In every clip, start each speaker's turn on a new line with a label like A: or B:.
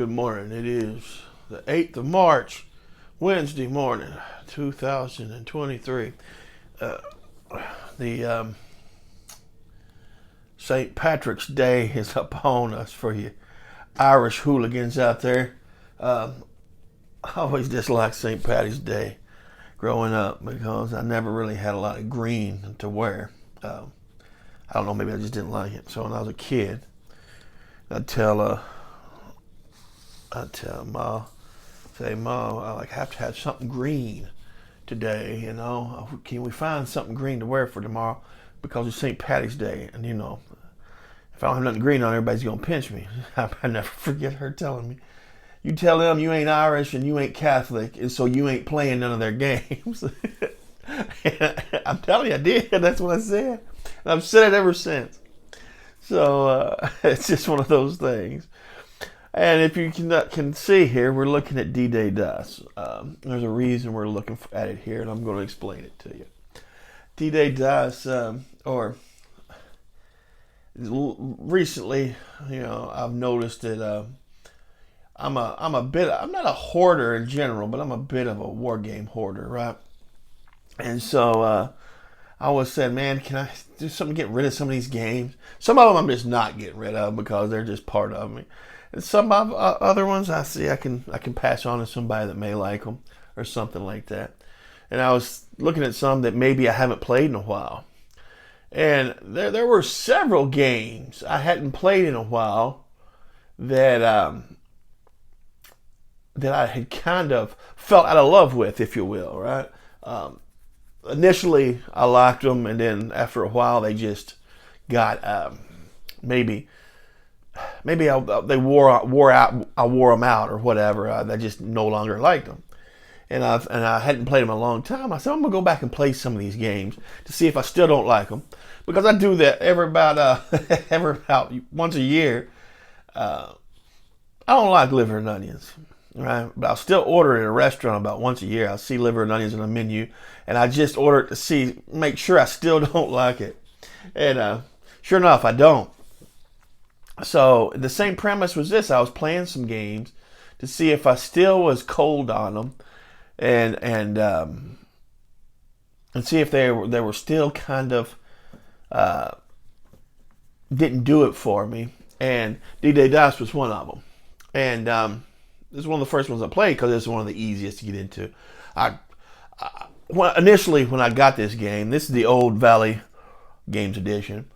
A: Good morning. It is the 8th of March, Wednesday morning, 2023. Uh, the St. Patrick's Day is upon us for you Irish hooligans out there. I always disliked St. Patty's Day growing up because I never really had a lot of green to wear. I don't know, maybe I just didn't like it. So when I was a kid, I'd tell Ma, say, Ma, I have to have something green today, Can we find something green to wear for tomorrow? Because it's St. Patty's Day, and if I don't have nothing green on, everybody's gonna pinch me. I never forget her telling me, you tell them you ain't Irish and you ain't Catholic, and so you ain't playing none of their games. I'm telling you, I did. That's what I said. And I've said it ever since. So it's just one of those things. And if you can see here, we're looking at D-Day dust. There's a reason we're looking at it here, and I'm going to explain it to you. D-Day dust, recently, I've noticed that I'm not a hoarder in general, but I'm a bit of a war game hoarder, right? And so I always said, man, can I do something to get rid of some of these games? Some of them I'm just not getting rid of because they're just part of me. And some of other ones I see I can pass on to somebody that may like them or something like that. And I was looking at some that maybe I haven't played in a while. And there were several games I hadn't played in a while that that I had kind of felt out of love with, if you will, right? Initially, I liked them, and then after a while, they just got maybe they wore out. I wore them out or whatever. I just no longer liked them, and I hadn't played them in a long time. I said I'm gonna go back and play some of these games to see if I still don't like them, because I do that every about once a year. I don't like liver and onions, right? But I'll still order it at a restaurant about once a year. I'll see liver and onions on the menu, and I just order it to make sure I still don't like it. And sure enough, I don't. So the same premise was this: I was playing some games to see if I still was cold on them, and see if they were still kind of didn't do it for me. And D-Day Dice was one of them. And this is one of the first ones I played because it's one of the easiest to get into. Initially, when I got this game, this is the Old Valley Games Edition.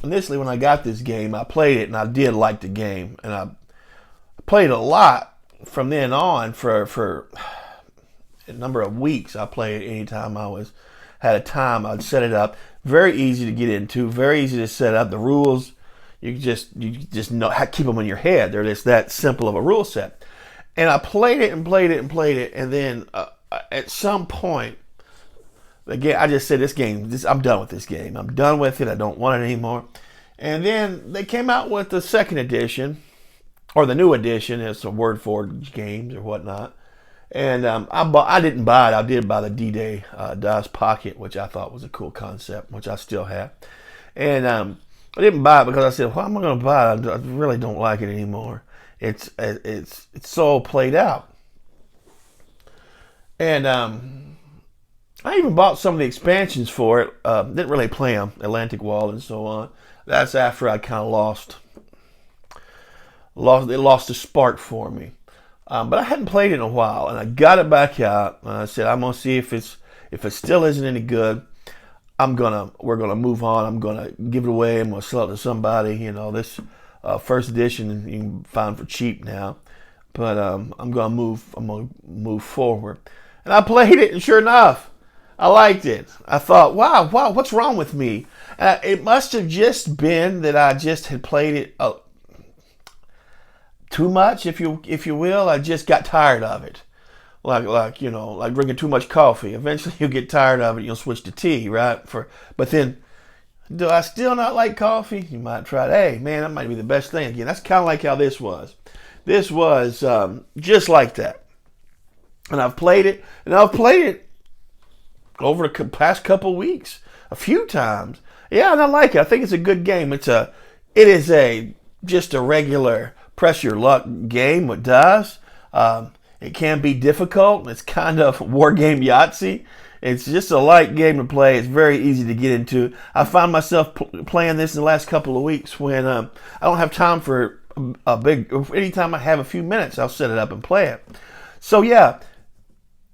A: Initially, when I got this game, I played it and I did like the game, and I played a lot from then on for a number of weeks. I played it anytime had a time. I'd set it up. Very easy to get into. Very easy to set up. The rules, you just know how to keep them in your head. They're just that simple of a rule set. And I played it and played it and played it, and then at some point, again, I just said, I'm done with this game. I'm done with it. I don't want it anymore. And then they came out with the second edition, or the new edition. It's a word for games or whatnot. And I didn't buy it. I did buy the D-Day DOS Pocket, which I thought was a cool concept, which I still have. And I didn't buy it because I said, "Well, I'm not going to buy it. I really don't like it anymore. It's so played out." And I even bought some of the expansions for it. Didn't really play them, Atlantic Wall and so on. That's after I kind of lost. It lost the spark for me. But I hadn't played it in a while, and I got it back out. And I said, I'm gonna see if it still isn't any good. We're gonna move on. I'm gonna give it away. I'm gonna sell it to somebody. This first edition you can find for cheap now. But I'm gonna move forward. And I played it, and sure enough, I liked it. I thought, wow, what's wrong with me? It must have just been that I just had played it too much, if you will. I just got tired of it, like drinking too much coffee. Eventually, you'll get tired of it. You'll switch to tea, right? But then, do I still not like coffee? You might try it. Hey, man, that might be the best thing again. That's kind of like how this was. This was just like that. And I've played it, over the past couple weeks, a few times. Yeah, and I like it. I think it's a good game. It is just a regular press your luck game. It does. It can be difficult. It's kind of war game Yahtzee. It's just a light game to play. It's very easy to get into. I found myself playing this in the last couple of weeks when I don't have time for a big. Anytime I have a few minutes, I'll set it up and play it. So yeah,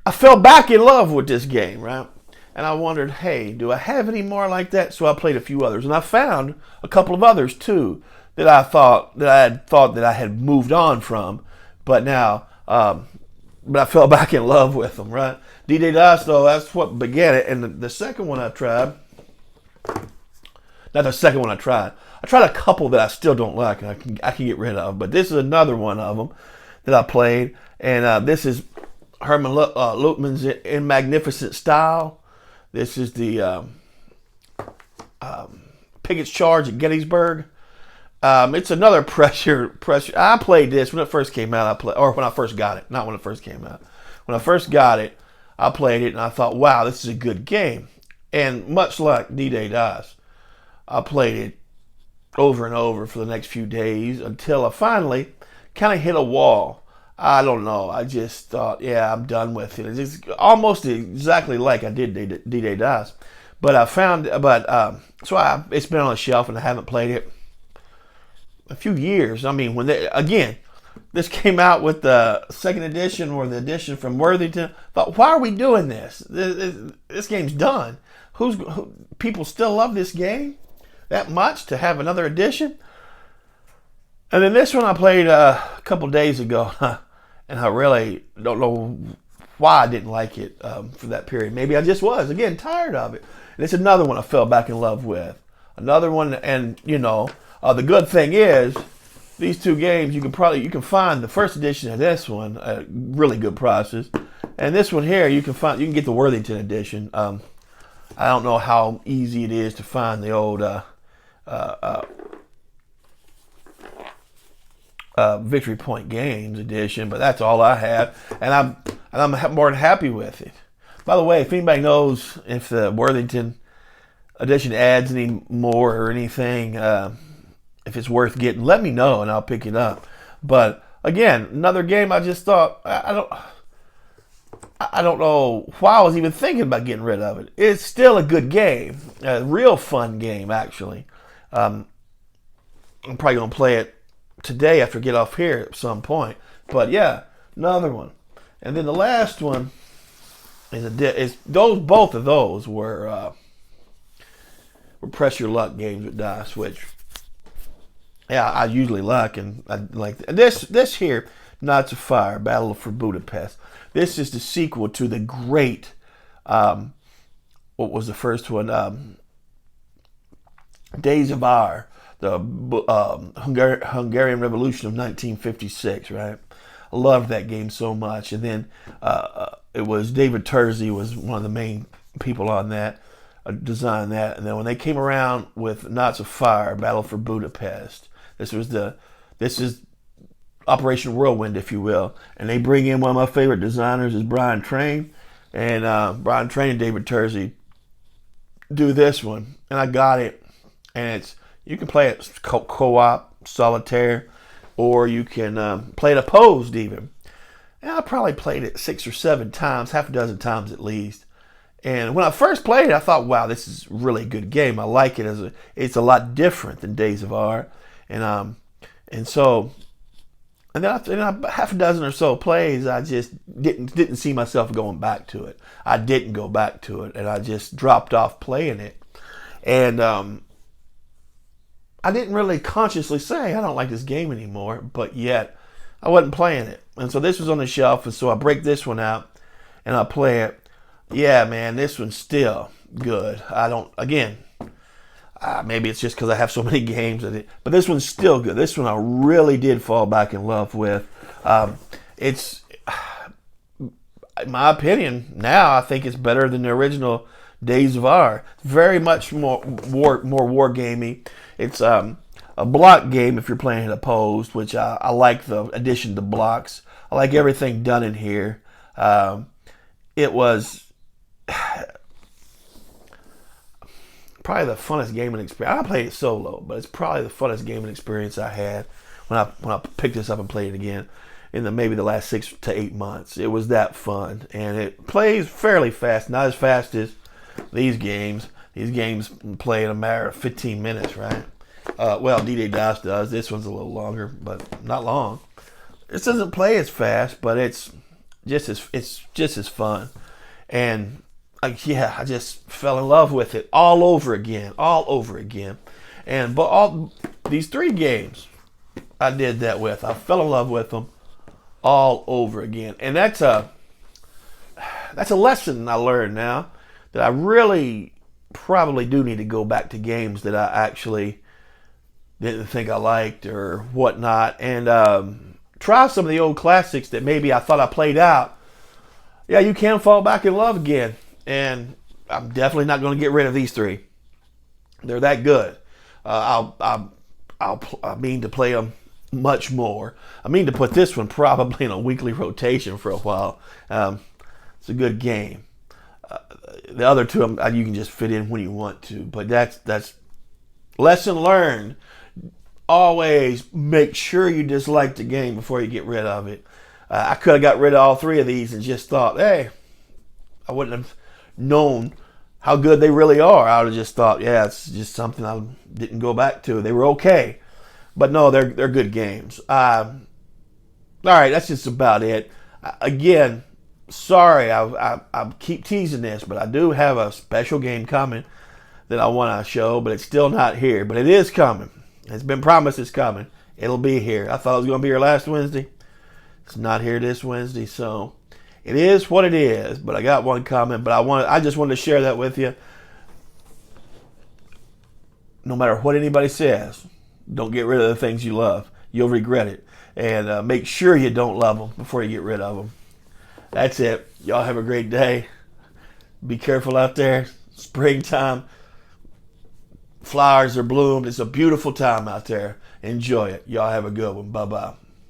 A: I fell back in love with this game, right? And I wondered, hey, do I have any more like that? So I played a few others, and I found a couple of others too that I had moved on from, but now, but I fell back in love with them, right? D-Day Dice, though, that's what began it. And the second one I tried, not the second one I tried a couple that I still don't like, and I can get rid of. But this is another one of them that I played, and this is Herman Luttman's In Magnificent Style. This is the Pickett's Charge at Gettysburg. It's another pressure. I played this when it first came out. When I first got it, not when it first came out. When I first got it, I played it and I thought, wow, this is a good game. And much like D-Day Dice, I played it over and over for the next few days until I finally kind of hit a wall. I don't know. I just thought, yeah, I'm done with it. It's almost exactly like I did D-Day Dice, but it's been on the shelf and I haven't played it a few years. I mean, this came out with the second edition or the edition from Worthington. Thought, why are we doing this? This game's done. People still love this game that much to have another edition? And then this one I played a couple days ago, and I really don't know why I didn't like it for that period. Maybe I just was, again, tired of it. And it's another one I fell back in love with. Another one, and the good thing is, these two games you can find the first edition of this one at really good prices, and this one here you can get the Worthington edition. I don't know how easy it is to find the old Victory Point Games edition, but that's all I have, and I'm more than happy with it. By the way, if anybody knows if the Worthington edition adds any more or anything, if it's worth getting, let me know and I'll pick it up. But again, another game I just thought I don't know why I was even thinking about getting rid of it. It's still a good game, a real fun game actually. I'm probably gonna play it today after I get off here at some point. But yeah, another one. And then the last one is both of those were press your luck games with dice, which I usually like, and I like this here, Knights of Fire, Battle for Budapest. This is the sequel to the great, what was the first one? Days of Our, the Hungarian Revolution of 1956, right? I loved that game so much. And then it was David Terzi was one of the main people on that, designed that. And then when they came around with Knights of Fire, Battle for Budapest, this is Operation Whirlwind, if you will. And they bring in one of my favorite designers is Brian Train. And Brian Train and David Terzi do this one. And I got it. And you can play it co-op, solitaire, or you can play it opposed even. And I probably played it 6 or 7 times, half a dozen times at least. And when I first played it, I thought, wow, this is a really good game. I like it it's a lot different than Days of Our. And then after half a dozen or so plays, I just didn't see myself going back to it. I didn't go back to it, and I just dropped off playing it. And I didn't really consciously say I don't like this game anymore, but yet I wasn't playing it. And so this was on the shelf, and so I break this one out and I play it. Yeah, man, this one's still good. Maybe it's just because I have so many games of it, but this one's still good. This one I really did fall back in love with. It's, in my opinion, now I think it's better than the original Days of Our. Very much more war gamey. It's a block game if you're playing it opposed, which I like the addition to blocks. I like everything done in here. It was probably the funnest gaming experience. I played it solo, but it's probably the funnest gaming experience I had when I picked this up and played it again in maybe the last 6 to 8 months. It was that fun, and it plays fairly fast, not as fast as these games. These games play in a matter of 15 minutes, right? Well, D-Day DOS does. This one's a little longer, but not long. This doesn't play as fast, but it's just as fun. And I just fell in love with it all over again. And but all these 3 games, I did that with. I fell in love with them all over again, and that's a lesson I learned now, that I really probably do need to go back to games that I actually didn't think I liked or whatnot, and try some of the old classics that maybe I thought I played out. Yeah, you can fall back in love again, and I'm definitely not going to get rid of these 3. They're that good. I mean to play them much more. I mean to put this one probably in a weekly rotation for a while. It's a good game. The other 2 you can just fit in when you want to, but that's lesson learned. Always make sure you dislike the game before you get rid of it. I could have got rid of all 3 of these and just thought, hey, I wouldn't have known how good they really are. I would have just thought, yeah, it's just something I didn't go back to. They were okay, but no, they're good games. All right, that's just about it. Again, sorry, I keep teasing this, but I do have a special game coming that I want to show, but it's still not here. But it is coming. It's been promised it's coming. It'll be here. I thought it was going to be here last Wednesday. It's not here this Wednesday, so it is what it is. But I got one coming. But I just wanted to share that with you. No matter what anybody says, don't get rid of the things you love. You'll regret it. And make sure you don't love them before you get rid of them. That's it. Y'all have a great day. Be careful out there. Springtime. Flowers are bloomed. It's a beautiful time out there. Enjoy it. Y'all have a good one. Bye-bye.